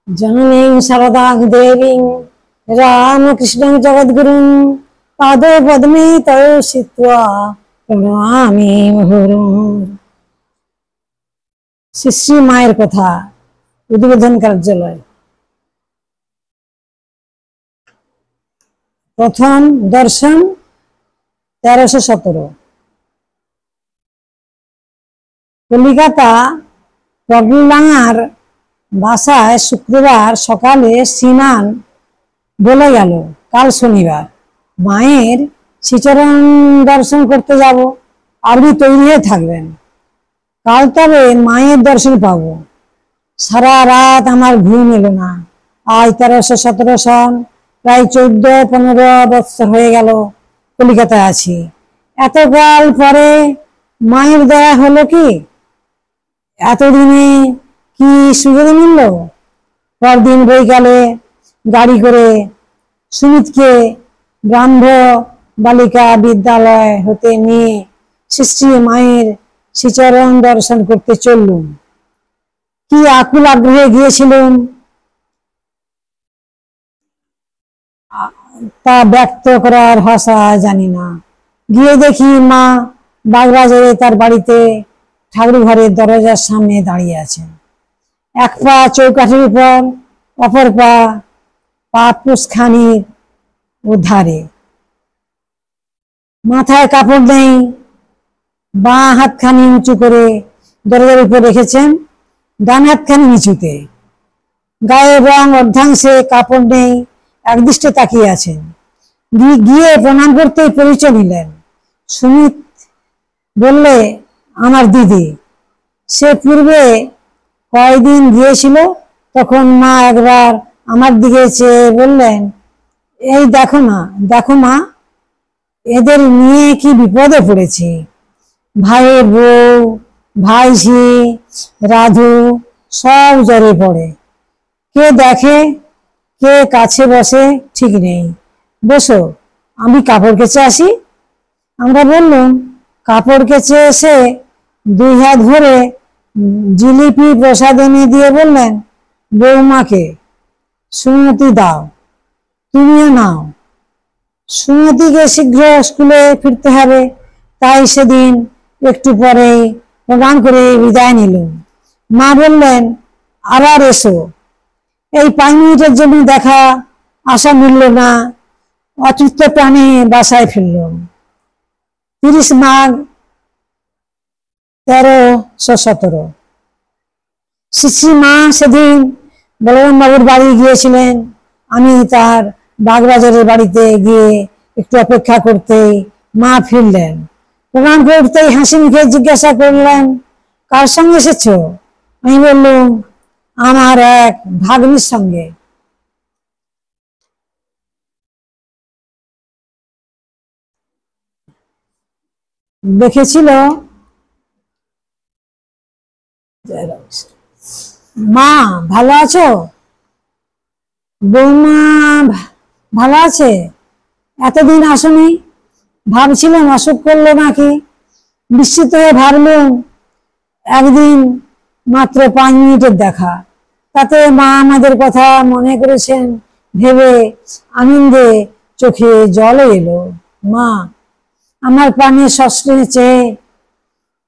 जननीं शारदां देवीं रामकृष्णं जगद्गुरुं पादो पद्मे तौ स्थित्वा प्रणमामि मुहुर्मुहुः। श्री श्री माয়ের কথা উদ্বোধন কার্যালয়। প্রথম দর্শন 1317। কলিকাতা পগলাঙার বাসায় শুক্রবার সকালে স্নান বলে গেল কাল শনিবার মায়ের শ্রীচরণ দর্শন করতে যাব, আপনি তৈরি হয়ে থাকবেন, কাল তবে মায়ের দর্শন পাবো। সারা রাত আমার ঘুম এলো না। আজ 1317 সন, প্রায় 14-15 বছর হয়ে গেল কলিকাতায় আছি। এতকাল পরে মায়ের দয়া হলো কি? এতদিনে কি সুযোগ মিলল? পরদিন বৈকালে গাড়ি করে সুমিতকে ব্রাহ্ম বালিকা বিদ্যালয় হতে নিয়ে শ্রী মায়ের শ্রীচরণ দর্শন করতে চললুম। কি আকুল আগ্রহে গিয়েছিলাম তা ব্যক্ত করার ভাষা জানি না। গিয়ে দেখি মা বাগবাজারে তার বাড়িতে ঠাকুর ঘরের দরজার সামনে দাঁড়িয়ে আছেন। এক পা চৌকাঠির উপর, অপর পা পাপোশখানির ধারে, মাথায় কাপড় নেই, বাঁ হাতখানি উঁচু করে দরজার উপর রেখেছেন, ডান হাতখানি নিচুতে। গায়ের রং অর্ধাংশে, কাপড় নেই, একদৃষ্টে তাকিয়ে আছেন। গিয়ে প্রণাম করতে পরিচয় নিলেন। সুমিত বললে, আমার দিদি। সে পূর্বে কয়দিন গিয়েছিল, তখন মা একবার আমার দিকে চেয়ে বললেন, এই দেখো না, দেখো মা, এদের নিয়ে কি বিপদে পড়েছি। ভাইয়ের বউ, ভাইঝি, রাধু সব জ্বরে পড়ে। কে দেখে, কে কাছে বসে ঠিক নেই। বসো, আমি কাপড় কেচে আসি। আমরা বললাম, কাপড় কেচে এসে 2 হাত ভরে জিলিপি প্রসাদ এনে দিয়ে বললেন, বৌমাকে সুমতি দাও, তুমিও নাও। সুমতিকে শীঘ্র স্কুলে ফিরতে হবে, তাই সেদিন একটু পরেই প্রণাম করে বিদায় নিলাম। মা বললেন, আবার এসো। এই 5 মিনিটের জন্য দেখা আশা মিলল না, অতৃপ্ত প্রাণে বাসায় ফিরলাম। 30 মাঘ 1317। শ্রী মা সেদিন বলরাম বাবুর বাড়ি গিয়েছিলেন। আমি তার বাগবাজারের বাড়িতে গিয়ে একটু অপেক্ষা করতেই মা ফিরলেন। প্রণাম করতেই হাসি মুখে জিজ্ঞাসা করলেন, কার সঙ্গে এসেছ? আমি বললাম, আমার এক ভাগ্নির সঙ্গে। দেখেছিল, মা ভালো আছো? বৌমা ভালো আছে? এতদিন আসনি, ভাবছিলাম অসুখ করলো নাকি। বিস্মিত হয়ে ভাবলাম, একদিন মাত্র 5 মিনিটের দেখা, তাতে মা আমাদের কথা মনে করেছেন ভেবে আনন্দে চোখে জল এলো। মা, আমার প্রাণের ষষ্ঠে চেয়ে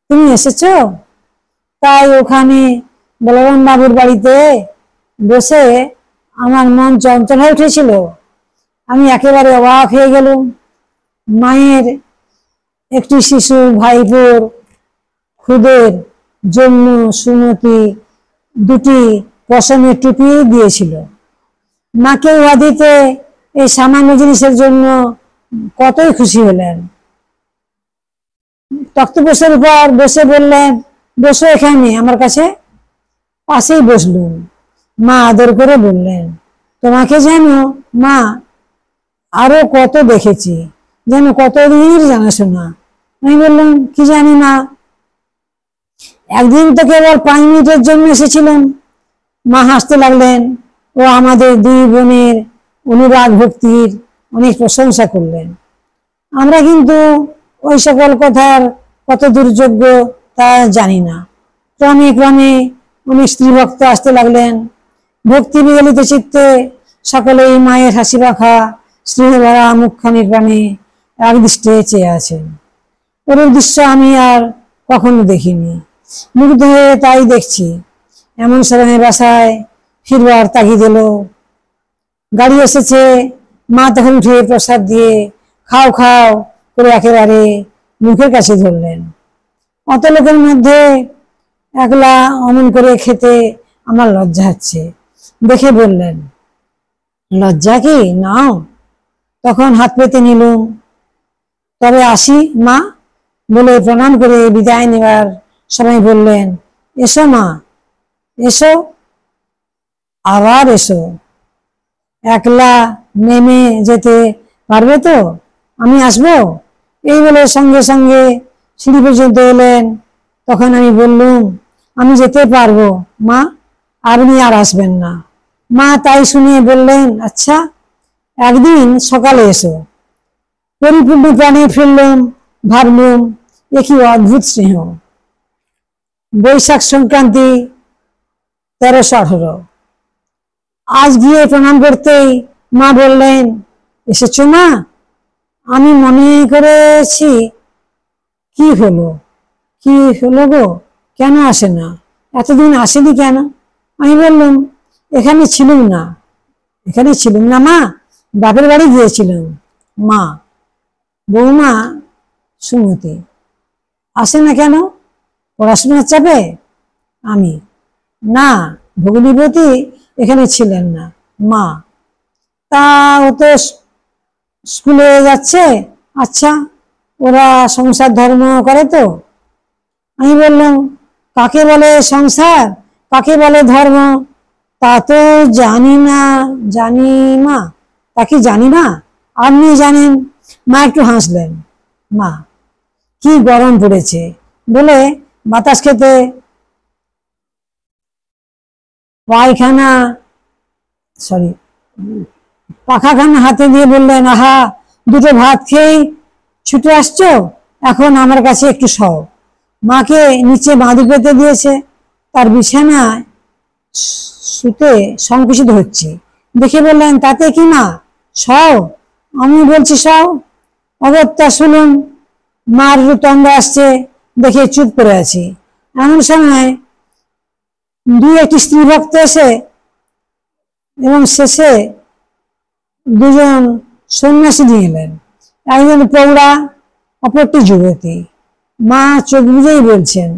তুমি এসেছো? তাই ওখানে বলরাম বাবুর বাড়িতে বসে আমার মন চঞ্চল হয়ে উঠেছিল। আমি একেবারে অবাক হয়ে গেলাম। মায়ের একটি শিশু ভাইপোর খুদের জন্য সুমতি 2টি পশমের টুপি দিয়েছিল। মাকে উহা দিতে এই সামান্য জিনিসের জন্য কতই খুশি হলেন। তক্তপোষের উপর বসে বললেন, বসো এখানে আমার কাছে। পাশেই বসলুম। মা আদর করে বললেন, তোমাকে যেন মা আরো কত দেখেছি, যেন কতদিনের জানাশোনা। আমি বললাম, কি জানি না, একদিন তো কেবল 5 মিনিটের জন্য এসেছিলাম। মা হাসতে লাগলেন ও আমাদের 2 বোনের অনুরাগ ভক্তির অনেক প্রশংসা করলেন। আমরা কিন্তু ওই সকল কথার কত দুর্যোগ্য তা জানি না। ক্রমে ক্রমে অনেক স্ত্রী ভক্ত আসতে লাগলেন। ভক্তি বিগলিত চিত্তে সকলেই মায়ের হাসি মাখা স্নেহ ভরা মুখখানির পানে একদৃষ্টে চেয়ে আছেন। ওরূপ দৃশ্য আমি আর কখনো দেখিনি, মুগ্ধ হয়ে তাই দেখছি। এমন সময় বাসায় ফিরবার তাগিদ এলো। গাড়ি এসেছে। মা তখন উঠে প্রসাদ দিয়ে খাও খাও করে একেবারে মুখের কাছে ধরলেন। অত লোকের মধ্যে একলা অমন করে খেতে আমার লজ্জা হচ্ছে দেখে বললেন, লজ্জা কি নাও। তখন হাত পেতে নিলুম। তবে আসি মা বলে প্রণাম করে বিদায় নেবার সময় বললেন, এসো মা এসো, আবার এসো। একলা নেমে যেতে পারবে তো? আমি আসবো। এই বলে সঙ্গে সঙ্গে সিঁড়ি পর্যন্ত এলেন। তখন আমি বললুম, আমি যেতে পারবো মা, আপনি আর আসবেন না। মা তাই শুনে বললেন, আচ্ছা একদিন সকালে এসো। পরিপূর্ণ প্রাণে ফিরলুম। ভাবলুম এ কি অদ্ভুত স্নেহ। বৈশাখ সংক্রান্তি 1318। আজ গিয়ে প্রণাম করতেই মা বললেন, এসেছো মা? আমি মনে করেছি কি হলো কি হলো গো, কেন আসে না? এতদিন আসেনি কেন? আমি বললাম, এখানে ছিলুম না। এখানে ছিলুম না মা, বাপের বাড়ি গিয়েছিলাম। মা, বৌমা সুমতি, আসে না কেন? পড়াশোনার চাপে? আমি, না, ভগ্নিপতি এখানে ছিলেন না। মা, তা ও তো স্কুলে যাচ্ছে। আচ্ছা, ওরা সংসার ধর্ম করে তো? আমি বললাম, কাকে বলে সংসার, কাকে বলে ধর্ম তা তো জানি না। জানি মা, তা কি জানি না? আপনি জানেন। মা একটু হাসলেন। মা, কি গরম পড়েছে বলে বাতাস খেতে পায়খানা পাখাখানা হাতে দিয়ে বললেন, আহা, দুটো ভাত খেয়েই ছুটে আসছো, এখন আমার কাছে একটু সও। মাকে নিচে বাঁধি পেতে দিয়েছে। তার বিছানায় শুতে সংকুচিত হচ্ছে দেখে বললেন, তাতে কি মা, সও। আমি বলছি সও। অগত্যা শুনুন। মার তন্দ্রা আসছে দেখে চুপ করে আছি। এমন সময় দুই একটি স্ত্রী ভক্ত এসে এবং শেষে দুজন সন্ন্যাসী নিয়ে এলেন। একজন প্রৌঢ়া, অপরটি যুবতী। মা চোখ বুঝেই বলছেন,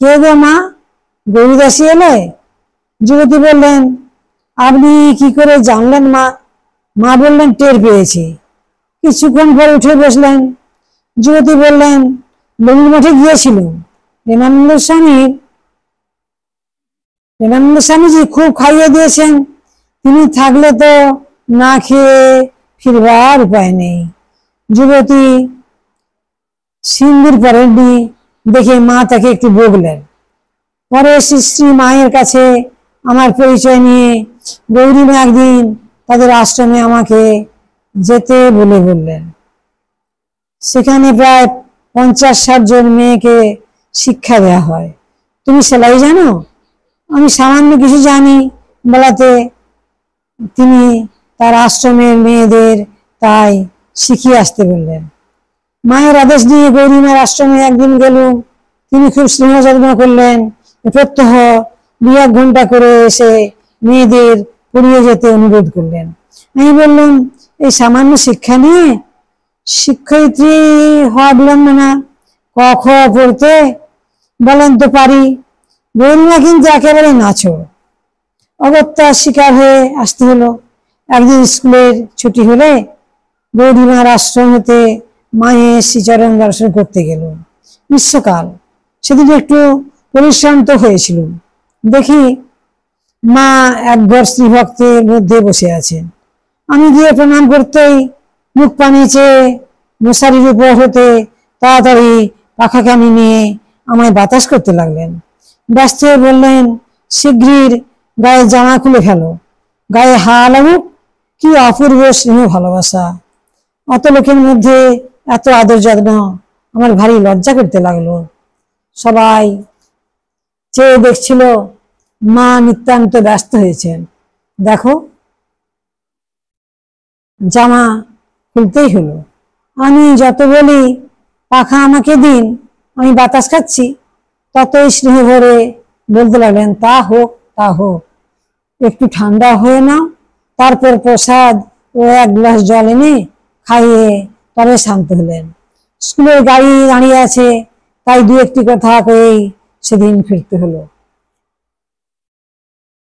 কে গো মা, গৌরীদাসী এলে? যুবতী বললেন, আপনি কি করে জানলেন মা? মা বললেন, টের পেয়েছি। কিছুক্ষণ পর উঠে বসলেন। যুবতী বললেন, ললির মঠে গিয়েছিলাম। প্রেমানন্দ স্বামীজি খুব খাইয়ে দিয়েছেন। তিনি থাকলে তো না খেয়ে ফিরবার উপায় নেই। যুবতী সিন্দুর পরেননি দেখে মা তাকে একটু বকলেন। পরে শ্রী মায়ের কাছে আমার পরিচয় নিয়ে গৌরীমা একদিন তাদের আশ্রমে আমাকে যেতে বলে বললেন। সেখানে প্রায় 50-60 জন মেয়েকে শিক্ষা দেওয়া হয়। তুমি সেলাই জানো? আমি সামান্য কিছু জানি বলাতে তিনি তার আশ্রমের মেয়েদের তাই শিখিয়ে আসতে বললেন। মায়ের আদেশ নিয়ে গৌরীমার আশ্রমে একদিন গেলুম। তিনি খুব স্নেহ যত্ন করলেন। প্রত্যহ 2-1 ঘন্টা করে এসে মেয়েদের পড়িয়ে যেতে অনুরোধ করলেন। আমি বললাম, এই সামান্য শিক্ষা নিয়ে শিক্ষয়িত্রী হওয়া বিলম্ব না। ক খ পড়তে বলেন তো পারি। গৌরীমা কিন্তু একেবারে নাছোড়। অগত্যা শিকার হয়ে আসতে হলো। একদিন স্কুলের ছুটি হলে গৌরীমার আশ্রম হতে মায়ের শ্রীচরণ দর্শন করতে গেল। গ্রীষ্মকাল, সেদিন একটু পরিশ্রান্ত হয়েছিল। দেখি মা একঘর স্ত্রী ভক্তের মধ্যে বসে আছেন। আমি গিয়ে প্রণাম করতেই মুখ পানি চেয়ে মশারির উপর হতে তাড়াতাড়ি পাখাখানি নিয়ে আমায় বাতাস করতে লাগলেন। ব্যস্ত হয়ে বললেন, শীঘ্রই গায়ে জামা খুলে ফেলো, গায়ে হা লাগুক। কি অপূর্ব স্নেহ ভালোবাসা! অত লোকের মধ্যে এত আদর যত্ন আমার ভারী লজ্জা করতে লাগলো। সবাই চেয়ে দেখছিল। মা নিতান্ত ব্যস্ত হয়েছেন। দেখো, জামা খুলতেই হলো। আমি যত বলি পাখা আমাকে দিন, আমি বাতাস খাচ্ছি, ততই স্নেহ ভরে বলতে লাগলেন, তা হোক তা হোক, একটু ঠান্ডা হয়ে নাও, তারপর প্রসাদ ও এক গ্লাস জল এনে খাইয়ে তবে শান্ত হলেন। স্কুলের গাড়ি দাঁড়িয়ে আছে, তাই দু একটি কথা কয়েই সেদিন ফিরতে হলো।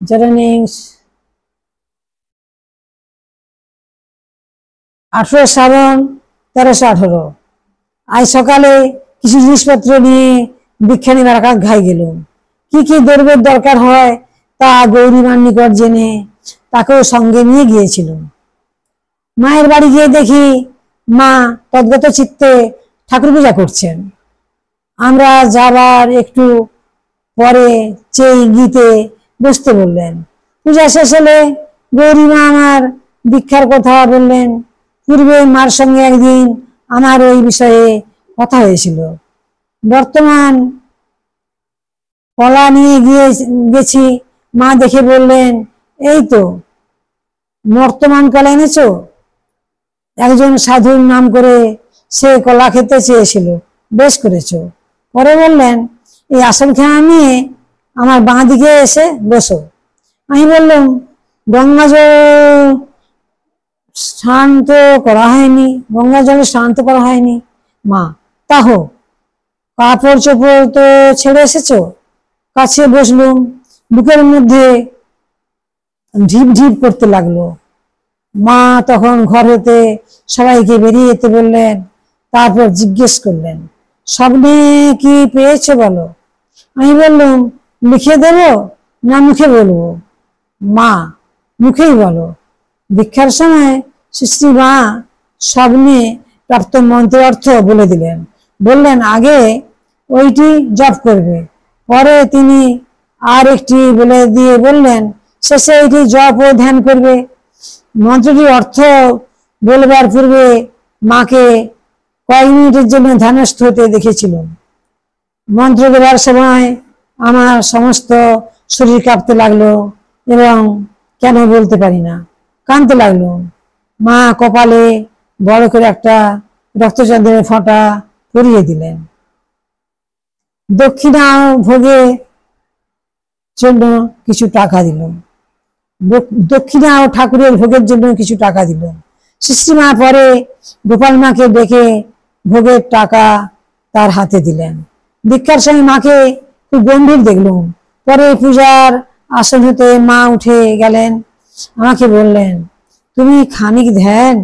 জার্নিংস 18 শ্রাবণ 1318। আজ সকালে কিছু জিনিসপত্র নিয়ে দীক্ষা নেবার ঘাই গেলুম। কি কি দ্রব্যের দরকার হয় তা গৌরীমার নিকট জেনে তাকেও সঙ্গে নিয়ে গিয়েছিলাম। মায়ের বাড়ি গিয়ে দেখি মা তদ্গত চিত্তে ঠাকুর পূজা করছেন। আমরা যাবার একটু পরে চেয়ে গীতে বসতে বললেন। পূজা শেষ হলে গৌরীমা আমার দীক্ষার কথা বললেন। পূর্বে মার সঙ্গে একদিন আমার ওই বিষয়ে কথা হয়েছিল। বর্তমান কলা নিয়ে গেছি। মা দেখে বললেন, এই তো বর্তমান কলা এনেছো? একজন সাধুর নাম করে সে কলা খেতে চেয়েছিল, বেশ করেছো। পরে বললেন, এই আসনখানা নিয়ে আমার বাঁ দিকে এসে বসো। আমি বললাম, গঙ্গা জল স্নান তো করা হয়নি, গঙ্গা জলে স্নান তো করা হয়নি। মা, তা হোক, কাপড় চোপড় তো ছেড়ে এসেছো। কাছে বসলুম, বুকের মধ্যে ঢিপ ঢিপ করতে লাগলো। মা তখন ঘর হতে সবাইকে বেরিয়ে যেতে বললেন। তারপর জিজ্ঞেস করলেন, স্বপ্নে কি পেয়েছো বলো। আমি বললাম, লিখে দেব না মুখে বলবো? মা, মুখেই বলো। দীক্ষার সময় শ্রী মা স্বপ্নে প্রাপ্ত মন্ত্রের অর্থ বলে দিলেন। বললেন, আগে ওইটি জপ করবে, পরে তিনি আর একটি বলে দিয়ে বললেন, শেষে এইটি জপ ও ধ্যান করবে। মন্ত্রটির অর্থ বলবার পূর্বে মাকে কয়েক মিনিটের জন্য ধ্যানস্থ হতে দেখেছিলাম। মন্ত্র দেবার সময় আমার সমস্ত শরীর কাঁপতে লাগলো এবং কেন বলতে পারি না, কাঁদতে লাগলো। মা কপালে বড় করে একটা রক্তচন্দ্রের ফোঁটা পরিয়ে দিলেন। দক্ষিণা ভোগের জন্য কিছু টাকা দিল। দক্ষিণা ও ঠাকুরের ভোগের জন্য কিছু টাকা দিল। শ্রীমা পরে গোপাল মাকে ডেকে ভোগের টাকা তার হাতে দিলেন। দীক্ষার সময় মাকে খুব গম্ভীর দেখলুম। পরে পূজার আসন হতে মা উঠে গেলেন, আমাকে বললেন, তুমি খানিক ধ্যান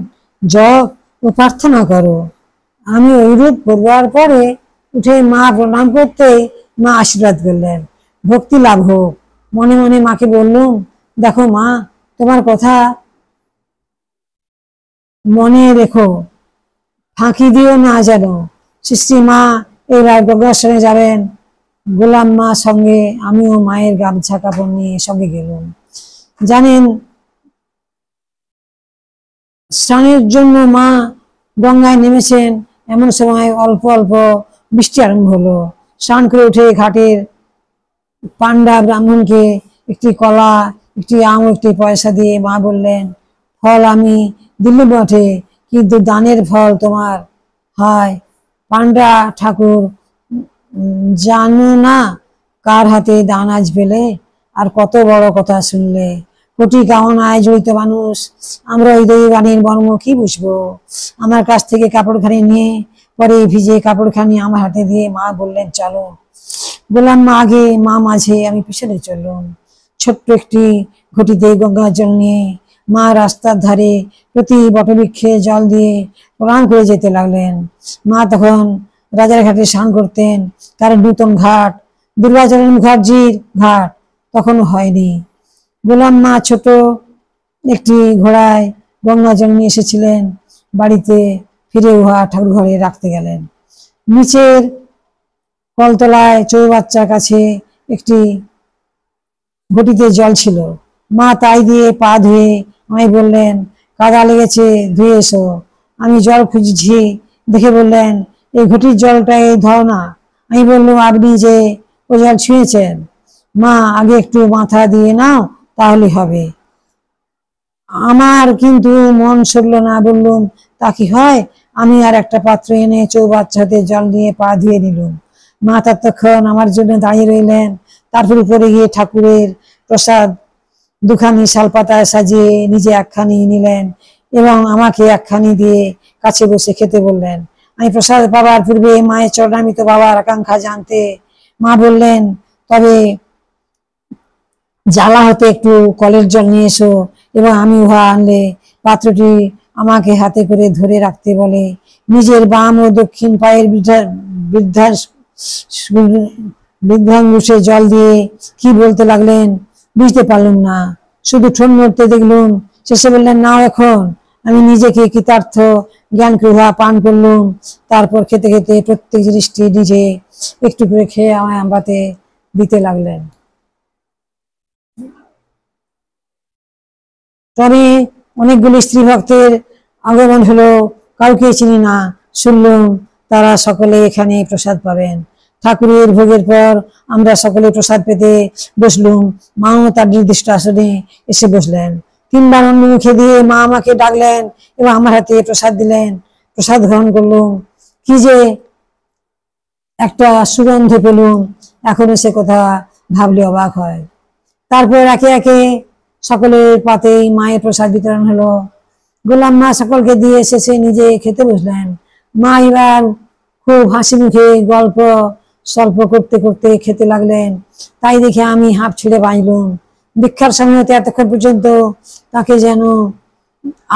জপ ও প্রার্থনা করো। আমি ওইরূপ করবার পরে উঠে মা প্রণাম করতে মা আশীর্বাদ করলেন, ভক্তি লাভ হোক। মনে মনে মাকে বললুম, দেখো মা, তোমার কথা মনে রেখো, ফাঁকি দিও না যেন। শ্রী মা এবার গঙ্গাস্নানে যাবেন। গোলাম মা সঙ্গে, আমিও মায়ের গামছা কাপড় নিয়ে সঙ্গে গেলাম। জানেন, স্নানের জন্য মা গঙ্গায় নেমেছেন এমন সময় অল্প অল্প বৃষ্টি আরম্ভ হলো। স্নান করে উঠে ঘাটের পান্ডা ব্রাহ্মণকে একটি কলা, একটি আম, একটি পয়সা দিয়ে মা বললেন, ফল আমি দিল্লি বটে, কিন্তু দানের ফল তোমার হয়। পান্ডা ঠাকুর, জানো না কার হাতে দান আজ পেলে, আর কত বড় কথা শুনলে। কোটি কামনায় জড়িত মানুষ আমরা, ওই দেবী বাণীর মর্ম কি বুঝবো। আমার কাছ থেকে কাপড়খানি নিয়ে পরে ভিজে কাপড়খানি আমার হাতে দিয়ে মা বললেন, চলো। গোলাম মা আগে, মা মাঝে, আমি পিছনে চললাম। ছোট্ট একটি ঘটিতে গঙ্গা জল নিয়ে মা রাস্তার ধারে প্রতি বটবৃক্ষে জল দিয়ে প্রণাম করে যেতে লাগলেন। মা তখন রাজারঘাটে স্নান করতেন, তার নূতন ঘাট, দুর্গাচরণ মুখার্জির ঘাট তখনও হয়নি। গোলাম মা ছোট একটি ঘোড়ায় গঙ্গা জল নিয়ে এসেছিলেন। বাড়িতে ফিরে উহা ঠাকুর ঘরে রাখতে গেলেন। নিচের কলতলায় চৌবাচ্চার কাছে একটি ঘটিতে জল ছিল। মা তাই দিয়ে পা ধুয়ে আমায় বললেন, কাদা লেগেছে, ধুয়ে এসো। আমি জল খুঁজছি দেখে বললেন, এই ঘটির জলটা এই ধরো না। আমি বললাম, আপনি যে ও জল ছুঁয়েছেন? মা আগে একটু মাথা দিয়ে নাও, তাহলে হবে। আমার কিন্তু মন সরল না, বললুম তা কি হয়? আমি আর একটা পাত্র এনে চৌবাচ্চাতে জল নিয়ে পা ধুয়ে নিলুম। মা ততক্ষণ আমার জন্য দাঁড়িয়ে রইলেন। তারপর উপরে গিয়ে ঠাকুরের প্রসাদ দুখানি শালপাতায় সাজিয়ে নিজে একখানি নিলেন এবং আমাকে একখানি দিয়ে কাছে বসে খেতে বললেন। আমি প্রসাদ পাবার পূর্বে মায়ের চরণামিত বাবার আকাঙ্ক্ষা জানতে মা বললেন, তবে জ্বালা হতে একটু কলের জল নিয়ে এসো, এবং আমি উহা আনলে পাত্রটি আমাকে হাতে করে ধরে রাখতে বলে নিজের বাম ও দক্ষিণ পায়ের বৃদ্ধাঙ্গুষে জল দিয়ে কি বলতে লাগলেন বুঝতে পারলাম না, শুধু ঠোঁট নড়তে দেখলুম। শেষে বললেন, নাও এখন। আমি নিজেকে কৃতার্থ জ্ঞান করে উহা পান করলুম। তারপর খেতে খেতে প্রত্যেক জিনিসটি নিজে একটু করে খেয়ে আমায় আমবাতে দিতে লাগলেন। তবে অনেকগুলি স্ত্রী ভক্তের আগমন হলো, কাউকে চিনি না, শুনলুম তারা সকলে এখানে প্রসাদ পাবেন। ঠাকুরের ভোগের পর আমরা সকলে প্রসাদ পেতে বসলুম। মাও তার নির্দিষ্ট আসনে এসে বসলেন। তিনবার অন্য মুখে দিয়ে মা আমাকে ডাকলেন এবং আমার হাতে প্রসাদ দিলেন। প্রসাদ গ্রহণ করলুম। কি যে একটা সুগন্ধ পেলুম, এখনো সে কথা ভাবলে অবাক হয়। তারপর একে একে সকলের পাতেই মায়ের প্রসাদ বিতরণ হলো। গোলাম মা সকলকে দিয়ে শেষে নিজে খেতে বসলেন। মা এবার খুব হাসি মুখে গল্প স্বল্প করতে করতে খেতে লাগলেন। তাই দেখে আমি হাঁপ ছেড়ে বাঁচলুম। ভিক্ষার সময় হতে এতক্ষণ পর্যন্ত তাকে যেন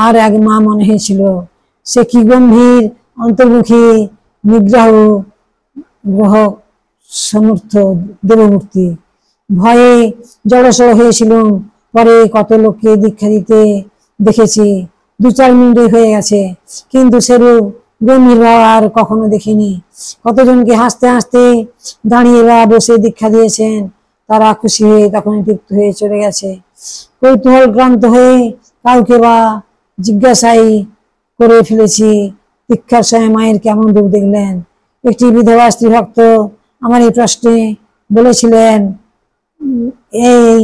আর এক মা মনে হয়েছিল। সে কি গম্ভীর, অন্তর্মুখী, নিগ্রহ গ্রহ সমর্থ দেবমূর্তি। ভয়ে জড়সড় হয়েছিলুম। পরে কত লোককে দীক্ষা দিতে দেখেছি, 2-4 মিনিট হয়ে গেছে, কিন্তু সেরূপ গম্ভীর ভাব আর কখনো দেখিনি। কতজনকে হাসতে হাসতে দাঁড়িয়ে বা বসে দীক্ষা দিয়েছেন, তারা খুশি হয়ে তখন তৃপ্ত হয়ে চলে গেছে। কৌতূহল ক্রান্ত হয়ে কাউকে বা জিজ্ঞাসাই করে ফেলেছি, দীক্ষার সময় মায়ের কেমন রূপ দেখলেন। একটি বিধবা স্ত্রী ভক্ত আমার এই প্রশ্নে বলেছিলেন, এই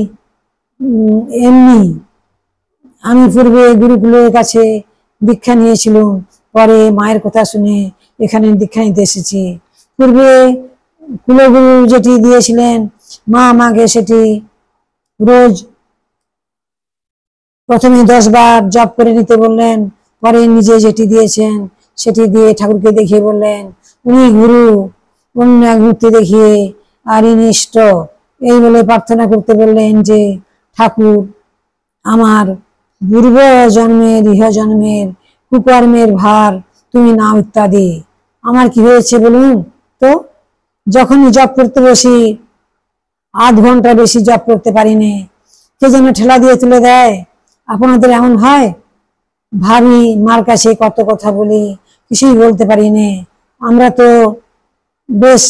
এমনি। আমি পূর্বে গুরুকুলের কাছে দীক্ষা নিয়েছিলাম, পরে মায়ের কথা শুনে এখানে দীক্ষা নিতে এসেছি। পূর্বে কুলগুরু যেটি দিয়েছিলেন, মা আমাকে সেটি রোজ প্রথমে 10 বার জপ করে নিতে বললেন। পরে নিজে যেটি দিয়েছেন সেটি দিয়ে ঠাকুরকে দেখিয়ে বললেন, উনি গুরু, অন্য এক মূর্তি দেখিয়ে আর ইনিষ্ট, এই বলে প্রার্থনা করতে বললেন যে ঠাকুর আমার পূর্ব জন্মের ইহ জন্মের কুকর্মের ভার তুমি নাও ইত্যাদি। আমার কি হয়েছে বলুন তো? যখনই জপ করতে বসি 8 ঘন্টা বেশি জপ করতে পারিনি, কে যেন ঠেলা দিয়ে তুলে দেয়। আপনাদের এমন হয়? ভাবি মার কাছে কত কথা বলি, কিছুই বলতে পারিনি। আমরা তো বেশ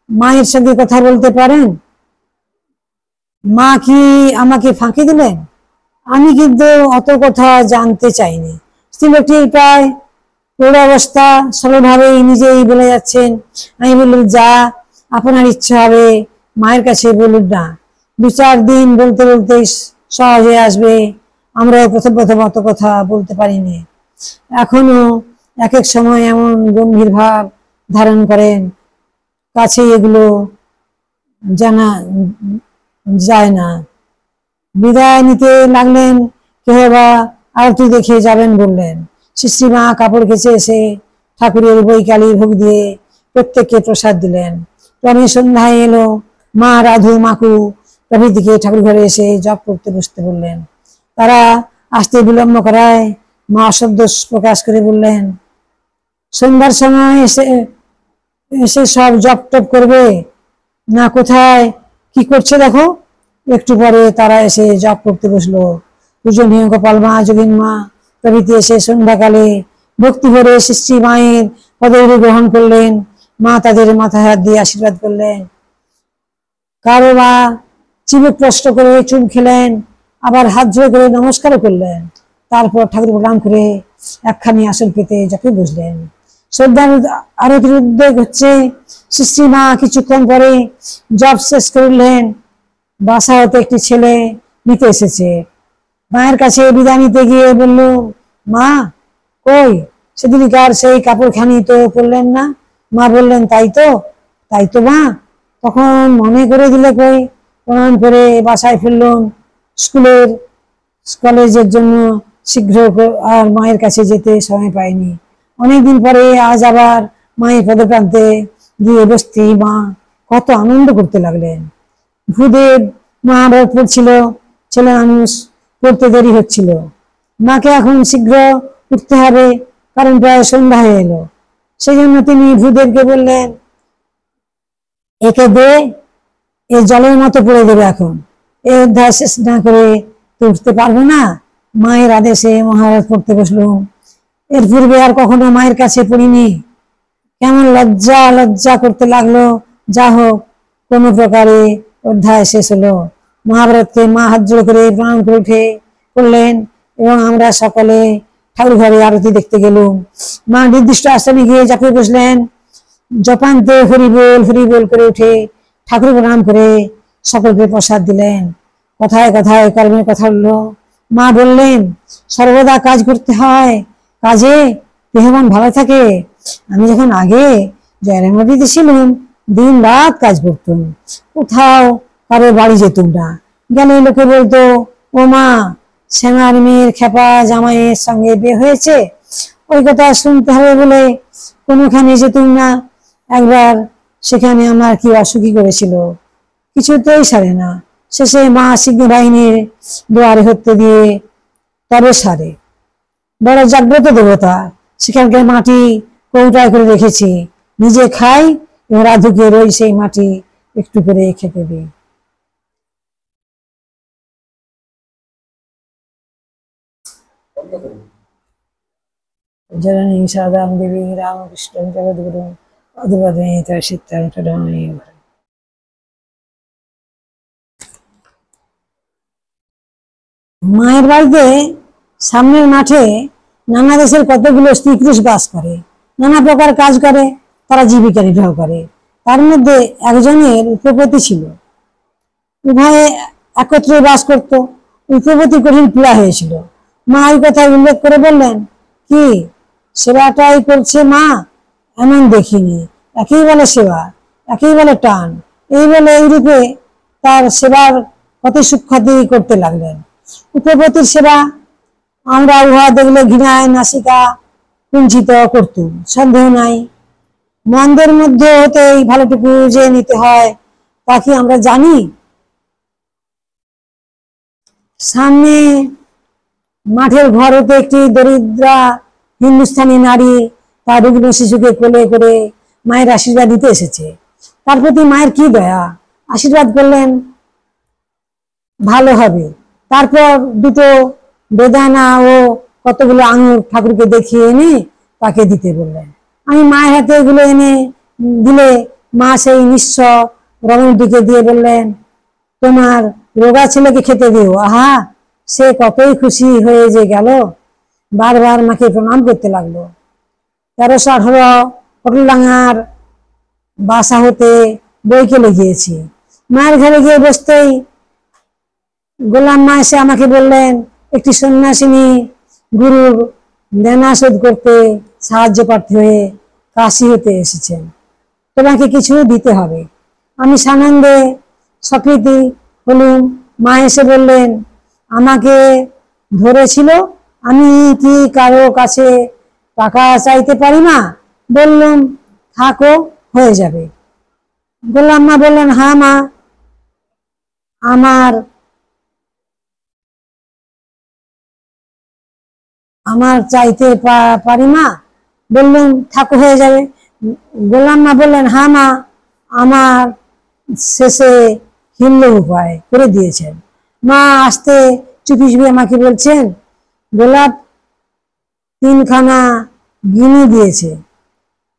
মায়ের সঙ্গে কথা বলতে পারেন, মা কি আমাকে ফাঁকি দিলেন? আমি কিন্তু অত কথা জানতে চাইনি। স্ত্রীলোকটি প্রায় প্রৌঢ় অবস্থা, সরলভাবেই নিজেই বলে যাচ্ছেন। আমি বললাম, যা আপনার ইচ্ছা হবে মায়ের কাছে বলুন না, 2-4 দিন বলতে বলতে সহজ হয়ে আসবে। আমরা প্রথম প্রথম অত কথা বলতে পারিনি। এখনো এক এক সময় এমন গম্ভীর ভাব ধারণ করেন, কাছে এগুলো জানা যায় না। বিদায় নিতে লাগলেন। কেহ বা আরতি দেখে যাবেন বললেন। শ্রীমা কাপড় কেচে এসে ঠাকুরের বৈকালী ভোগ দিয়ে প্রত্যেককে প্রসাদ দিলেন। ক্রমে সন্ধ্যায় এলো। মা, রাধু, মাকু প্রভৃতিকে ঠাকুর ঘরে এসে জপ করতে বসতে বললেন। তারা আসতে বিলম্ব করায় মা অসন্তোষ প্রকাশ করে বললেন, সন্ধ্যার সময় এসে এসে সব জপ টপ করবে না, কোথায় কি করছে দেখো। একটু পরে তারা এসে জপ করতে বসলো। পূজনীয় গোপাল মা, যোগিন মা প্রভৃতি এসে সন্ধ্যাকালে ভক্তি ভরে শ্রী মায়ের পদধূলি গ্রহণ করলেন। মা তাদের মাথায় হাত দিয়ে আশীর্বাদ করলেন। কারো বা চিবুক প্রশ্ন করে চুম খেলেন, আবার হাত জোড় করে নমস্কার করলেন। তারপর ঠাকুর প্রণাম করে একখানি আসন পেতে জপে বসলেন। শ্রদ্ধার আরতির উদ্যোগ হচ্ছে। শ্রী মা কিছুক্ষণ পরে জপ শেষ করলেন। বাসা হতে একটি ছেলে নিতে এসেছে। মায়ের কাছে বিদায় নিতে গিয়ে বলল, মা কই সেদিনকার সেই কাপড়খানি তো পরলেন না? মা বললেন, তাই তো মা। তখন মনে করে দিলে কই, প্রণাম করে বাসায় ফিরলাম। স্কুলের কলেজের জন্য শীঘ্র আর মায়ের কাছে যেতে সময় পাইনি। অনেকদিন পরে আজ আবার মায়ের পদপ্রান্তে গিয়ে বসতে মা কত আনন্দ করতে লাগলেন। ভূদেব মহাভারত পড়ছিল, ছেলে মানুষ, পড়তে দেরি হচ্ছিল। মাকে এখন শীঘ্র উঠতে হবে, কারণ প্রায় সন্ধ্যা হয়ে এলো। সেই জন্য তিনি ভূদেবকে বললেন, একে দে, এ জলের মতো পড়ে দেবে এখন, এ অধ্যায় শেষ না করে তো উঠতে পারবো না। মায়ের আদেশে মহাভারত পড়তে বসলুম। এর পূর্বে আর কখনো মায়ের কাছে পড়িনি। কেমন লজ্জা লজ্জা করতে লাগলো। যা হোক, কোনো প্রকারে অধ্যায় শেষ হলো। মহাভারতকে মা হাত জোড় করে প্রণাম করে উঠে পড়লেন এবং আমরা সকলে ঠাকুর ঘরে আরতি দেখতে গেলুম। মা নির্দিষ্ট আশ্রমে গিয়ে ঝাঁপিয়ে বসলেন। জপান্তে হরি বল করে উঠে ঠাকুর প্রণাম করে সকলকে প্রসাদ দিলেন। কথায় কথায় কর্মের কথা হলো। মা বললেন, সর্বদা কাজ করতে হয়, কাজে দেহমন ভালো থাকে। আমি যখন আগে জয়রামবাটিতে ছিলাম, দিন রাত কাজ করতাম, কোথাও কারো বাড়ি যেতুম না। গেলে লোকে বলতো, ও মা, শ্যামার মেয়ের খেপা জামাইয়ের সঙ্গে বিয়ে হয়েছে। ওই কথা শুনতে হবে বলে কোনোখানে যেতুম না। একবার সেখানে আমার কি অসুখী করেছিল, কিছুতেই সারে না। শেষে মা সিংহ বাহিনীর দুয়ারে হতে দিয়ে তবে সারে। বড় জাগ্রত দেবতা, সেখানকার মাটি কৌটায় করে রেখেছি, নিজে খাই এবং রাধুকে রই সেই মাটি একটু করে খেতে দিই। জননী সাদাম দেবী রামকৃষ্ণ জগদ্গুরু অধুবদে সীতারাম। মায়ের বাড়িতে সামনের মাঠে নানা দেশের কতগুলো স্ত্রী পুরুষ বাস করে, নানা প্রকার কাজ করে, তারা জীবিকা নির্বাহ করে। তার মধ্যে একজনের উপপতি ছিল। উভয়ে একত্রে বাস করত। উপপতি কঠিন পীড়া হয়েছিল। মা এই কথা উল্লেখ করে বললেন, কি সেবাটাই করছে মা, এমন দেখিনি। একই বলে সেবা, একই বলে টান, এই বলে এই রূপে তার সেবার কত সুখ্যাতি করতে লাগলেন। উপপতির সেবা আমরা উহা দেখলে ঘৃণায় নাসিকা কুঞ্চিত করতুম, সন্দেহ নাই। মন্দের মধ্যে হতে এই ভালোটুকু যে নিতে হয়, তা কি আমরা জানি? সামনে মাঠের ঘর হতে একটি দরিদ্রা হিন্দুস্থানী নারী তার রুগ্ন শিশুকে কোলে করে মায়ের আশীর্বাদ দিতে এসেছে। তার প্রতি মায়ের কি দয়া, আশীর্বাদ করলেন, ভালো হবে। তারপর দুটো বেদানা ও কতগুলো আঙুর ঠাকুরকে দেখিয়ে এনে তাকে দিতে বললেন। আমি মায়ের হাতে এগুলো এনে দিলে মা সেই নিঃস্ব রমণীটিকে দিয়ে বললেন, তোমার রোগা ছেলেকে খেতে দিও। আহা, সে কতই খুশি হয়ে যে গেল, বারবার মাকে প্রণাম করতে লাগলো। 1318 পটলডাঙ্গার বাসা হতে বইকেলে গিয়েছি। মায়ের ঘরে গিয়ে বসতেই গোলাম মা এসে আমাকে বললেন, একটি সন্ন্যাসিনী গুরুর দেনা শোধ করতে সাহায্য প্রার্থী হয়ে কাশি হতে এসেছেন, তোমাকে কিছু দিতে হবে। আমি সানন্দে স্বীকৃতি হলুম। মা এসে বললেন, আমাকে ধরেছিল, আমি কি কারো কাছে টাকা চাইতে পারি না? বললুম, থাকো, হয়ে যাবে। গোলাম মা বললেন, হ্যাঁ মা, আমার চাইতে পারি মা। বললুম, থাকো, হয়ে যাবে। গোলাম মা বললেন, হ্যাঁ মা, আমার শেষে হিমল উপায় করে দিয়েছেন। মা আসতে চুপি চুপি আমাকে বলছেন, গোলাপ 3খানা গিনি দিয়েছে।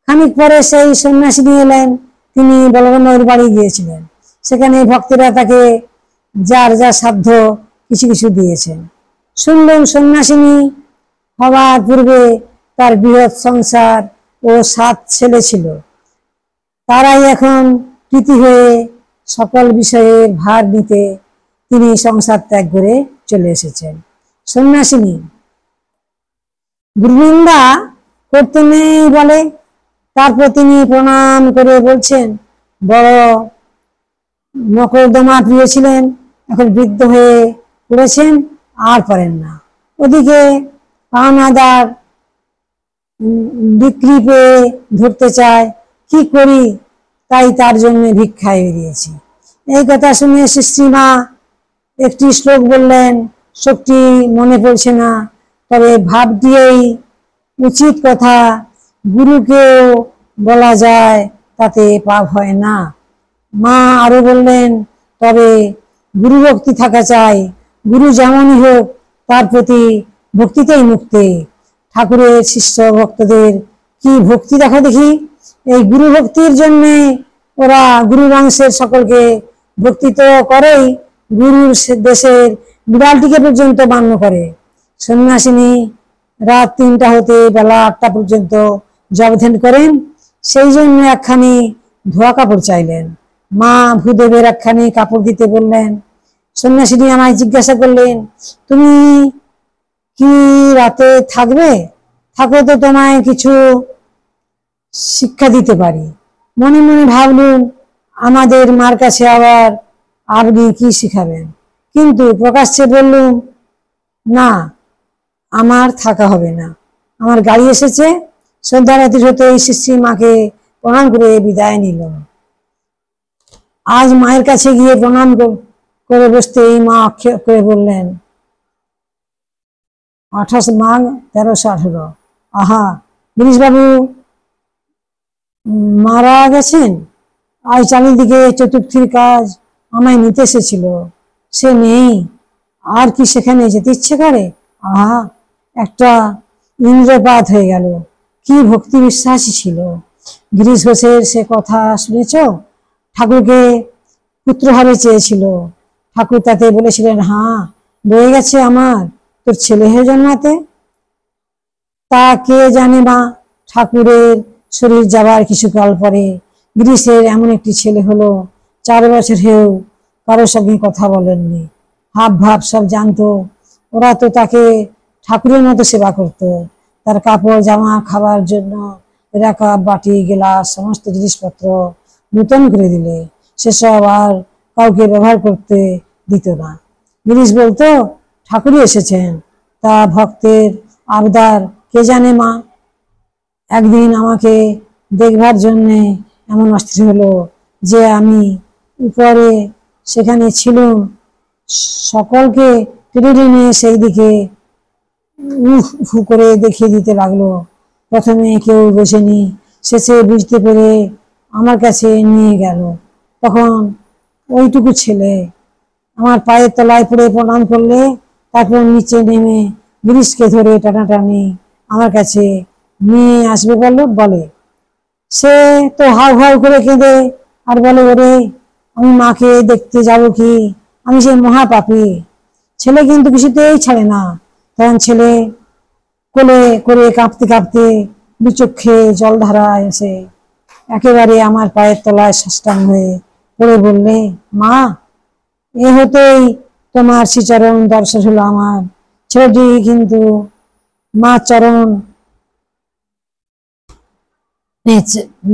খানিক পরে সেই সন্ন্যাসিনী এলেন। তিনি বলরামের বাড়ি গিয়েছিলেন। সেখানে ভক্তরা তাকে যার যার সাধ্য কিছু কিছু দিয়েছেন। শুনলেন সন্ন্যাসিনী হওয়ার পূর্বে তার বৃহৎ সংসার ও 7 ছেলে ছিল। তারাই এখন কৃতি হয়ে সকল বিষয়ের ভার নিতে তিনি সংসার ত্যাগ করে চলে এসেছেন। সন্ন্যাসিনী গুরুনিন্দা করতে নেই বলে, তারপর তিনি প্রণাম করে বলছেন, বড় মকদ্দমা প্রিয় ছিলেন, এখন বৃদ্ধ হয়ে পড়েছেন, আর পারেন না। ওদিকে পাওনাদার বিক্রি পেয়ে ধরতে চায়, কি করি, তাই তার জন্য ভিক্ষায় বেরিয়েছি। এই কথা শুনে শ্রীমা একটি শ্লোক বললেন, শক্তি মনে পড়ছে না, তবে ভাব দিয়েই উচিত কথা গুরুকেও বলা যায়, তাতে পাপ হয় না। মা আরো বললেন, তবে গুরু ভক্তি থাকা চাই, গুরু যেমনই হোক তার প্রতি ভক্তিতেই মুক্তি। ঠাকুরের শিষ্য ভক্তদের কি ভক্তি দেখো দেখি। এই গুরু ভক্তির জন্য ওরা গুরু বংশের সকলকে ভক্তি তো করেই, গুরুর দেশের বিড়ালটিকে পর্যন্ত মান্য করে। সন্ন্যাসিনী রাত 3টা হতে বেলা 8টা পর্যন্ত জপ ধ্যান করেন, সেই জন্য একখানি ধোয়া কাপড় চাইলেন। মা ভূদেবের একখানি কাপড় দিতে বললেন। সন্ন্যাসিনী আমায় জিজ্ঞাসা করলেন, তুমি কি রাতে থাকবে? থাকো তো তোমায় কিছু শিক্ষা দিতে পারি। মনে মনে ভাবলুম, আমাদের মার কাছে আবার আপনি কি শিখাবেন? কিন্তু প্রকাশ্যে বললুম, না, আমার থাকা হবে না, আমার গাড়ি এসেছে। সন্ধ্যারাত্রি হতেই শিষ্যি মাকে প্রণাম করে বিদায় নিল। আজ মায়ের কাছে গিয়ে প্রণাম করে বসতেই মা আক্ষেপ করে বললেন, 28 মাঘ 1318। আহা, গিরিশবাবু মারা গেছেন? আজ চারিদিকে চতুর্থীর কাজ আমায় নিতে এসেছিল, সে নেই, আর কি সেখানে যেতে ইচ্ছে করে? আহা, একটা ইন্দ্রপাত হয়ে গেল। কি ভক্তি বিশ্বাসী ছিল। গিরিশ ঘোষের সে কথা শুনেছ? ঠাকুরকে পুত্র হবে চেয়েছিল, ঠাকুর তাতে বলেছিলেন, হ্যাঁ, বয়ে গেছে আমার, তোর ছেলে হয়ে জন্মাতে। তা কে জানে মা, ঠাকুরের শরীর যাবার কিছুকাল পরে গিরিশের এমন একটি ছেলে হলো, 4 বছর হয়েও কারোর সঙ্গে কথা বলেননি, হাব ভাব সব জানতো। ওরা তো তাকে ঠাকুরের মতো সেবা করত। তার কাপড় জামা, খাবার জন্য রাখা বাটি গেলাস সমস্ত জিনিসপত্র নূতন করে দিলে সেসব আর কাউকে ব্যবহার করতে দিত না। গিরিশ বলতো, ঠাকুরই এসেছেন, তা ভক্তের আবদার কে জানে মা। একদিন আমাকে দেখবার জন্যে এমন অস্থির হলো যে আমি উপরে সেখানে ছিলুম, সকলকে টেনে টেনে সেই দিকে উফ করে দেখিয়ে দিতে লাগলো। প্রথমে কেউ বোঝেনি, শেষে বুঝতে পেরে আমার কাছে নিয়ে গেল। তখন ওইটুকু ছেলে আমার পায়ের তলায় পড়ে প্রণাম করলে, তারপর নিচে নেমে গিরিশকে ধরে টানাটানি আমার কাছে নিয়ে আসবে বলে। সে তো হাউ হাউ করে কেঁদে আর বলে, ওরে আমি মাকে দেখতে যাব কি, আমি সেই মহাপাপী। ছেলে কিন্তু কিছুতেই ছাড়ে না। তখন ছেলে কোলে করে কাঁপতে কাঁপতে দুচক্ষে জলধারা এসে একেবারে আমার পায়ের তলায় সাষ্টাঙ্গ হয়ে পড়ে বললে, মা, এ হতেই তোমার শ্রীচরণ দর্শন হলো আমার। ছেলেটি কিন্তু মা চরণ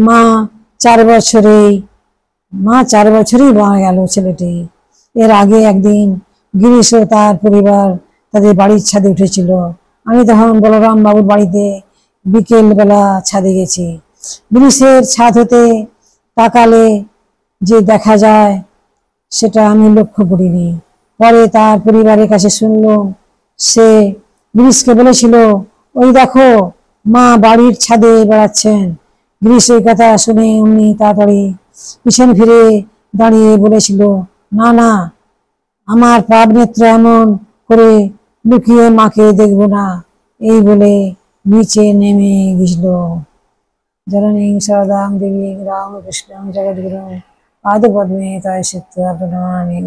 মা 4 বছরেই মারা গেল ছেলেটি। এর আগে একদিন গিরিশ ও তার পরিবার তাদের বাড়ির ছাদে উঠেছিল। আমি তখন বলরাম বাবুর বাড়িতে বিকেল বেলা ছাদে গেছি। গিরিশের ছাদ হতে তাকালে যে দেখা যায় সেটা আমি লক্ষ্য করিনি। পরে তার পরিবারের কাছে শুনলাম, সে গিরিশকে বলেছিল, ওই দেখো, মা বাড়ির ছাদে বেড়াচ্ছেন। গিরিশ এই কথা শুনে অমনি তাড়াতাড়ি পিছন ফিরে দাঁড়িয়ে বলেছিল, না না, আমার পাপ নেত্র এমন করে লুকিয়ে মাকে দেখব না। এই বলে নিচে নেমে গেছিল। জননীং সদাং দেবী রামকৃষ্ণ জগদ্গুরু পাদপদ্মে তাই সত্য প্রণমামি।